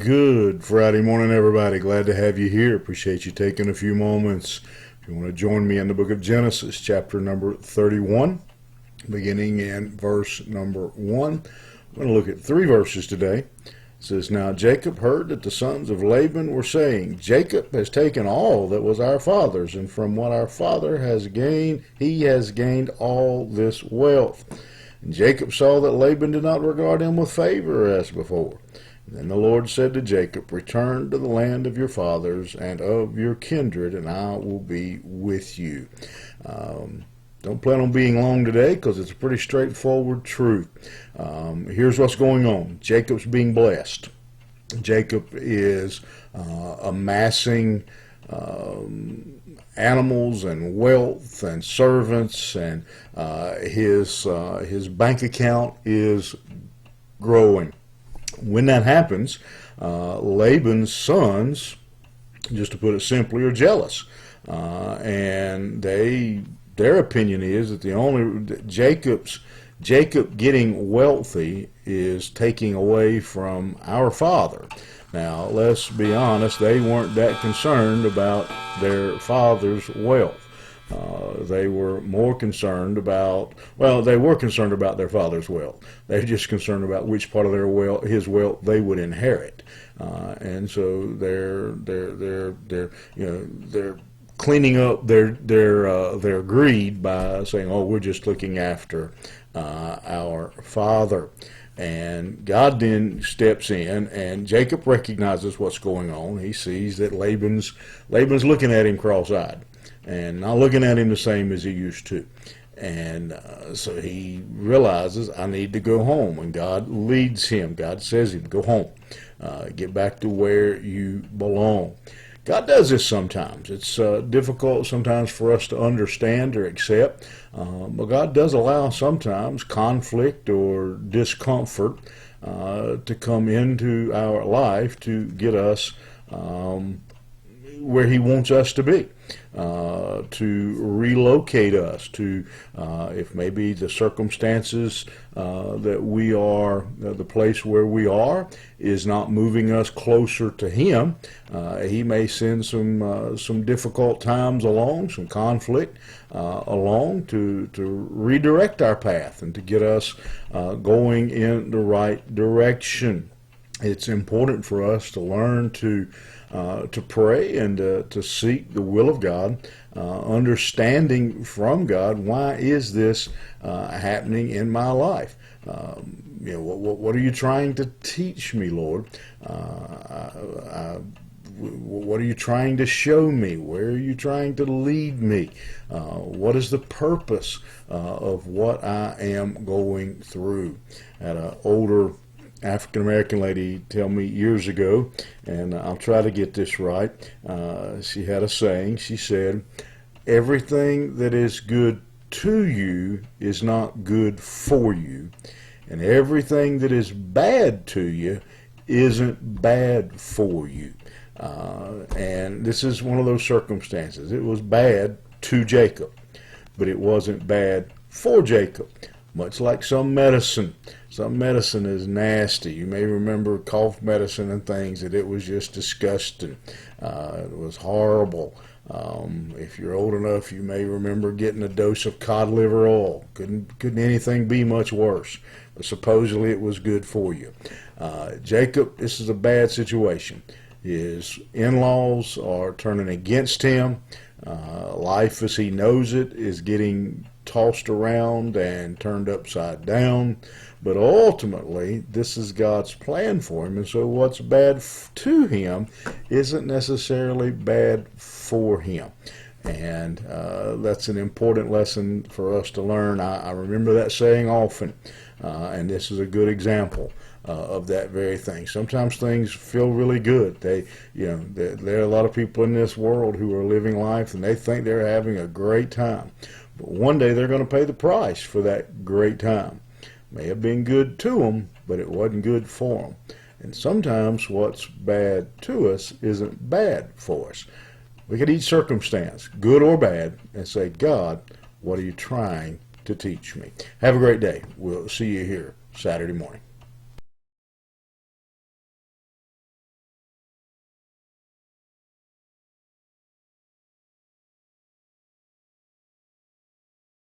Good Friday morning, everybody. Glad to have you here. Appreciate you taking a few moments. If you want to join me in the book of Genesis, chapter number 31, beginning in verse number 1. I'm going to look at 3 verses today. It says, Now Jacob heard that the sons of Laban were saying, Jacob has taken all that was our father's, and from what our father has gained, he has gained all this wealth. And Jacob saw that Laban did not regard him with favor as before. Then the Lord said to Jacob, Return to the land of your fathers and of your kindred, and I will be with you. Don't plan on being long today because it's a pretty straightforward truth. Here's what's going on. Jacob's being blessed. Jacob is amassing animals and wealth and servants, and his bank account is growing. When that happens, Laban's sons, just to put it simply, are jealous, and their opinion is that Jacob getting wealthy is taking away from our father. Now, let's be honest, they weren't that concerned about their father's wealth. They were more concerned about, they were concerned about their father's wealth. They're just concerned about which part of his wealth they would inherit. And so they're cleaning up their greed by saying, "Oh, we're just looking after our father." And God then steps in, and Jacob recognizes what's going on. He sees that Laban's looking at him cross-eyed and not looking at him the same as he used to. And so he realizes, I need to go home. And God leads him. God says to him, go home. Get back to where you belong. God does this sometimes. It's difficult sometimes for us to understand or accept. But God does allow sometimes conflict or discomfort to come into our life to get us where he wants us to be, to relocate us to, if maybe the circumstances that we are, the place where we are is not moving us closer to him. He may send some difficult times along, some conflict along to redirect our path and to get us going in the right direction. It's important for us to learn to pray and to seek the will of God, understanding from God, why is this happening in my life? What are you trying to teach me, Lord? What are you trying to show me? Where are you trying to lead me? What is the purpose of what I am going through? I had an older African-American lady tell me years ago, and I'll try to get this right. She had a saying. She said, everything that is good to you is not good for you, and everything that is bad to you isn't bad for you. And this is one of those circumstances. It was bad to Jacob, but it wasn't bad for Jacob. Much like some medicine. Some medicine is nasty. You may remember cough medicine and things, that it was just disgusting. It was horrible. If you're old enough, you may remember getting a dose of cod liver oil. Couldn't anything be much worse. But supposedly it was good for you. Jacob, this is a bad situation. His in-laws are turning against him. Life as he knows it is getting tossed around and turned upside down, but ultimately this is God's plan for him, and so what's bad to him isn't necessarily bad for him. And that's an important lesson for us to learn. I remember that saying often, and this is a good example of that very thing. Sometimes things feel really good. There are a lot of people in this world who are living life and they think they're having a great time. But one day they're going to pay the price for that great time. May have been good to them, but it wasn't good for them. And sometimes what's bad to us isn't bad for us. We could each circumstance, good or bad, and say, God, what are you trying to teach me? Have a great day. We'll see you here Saturday morning.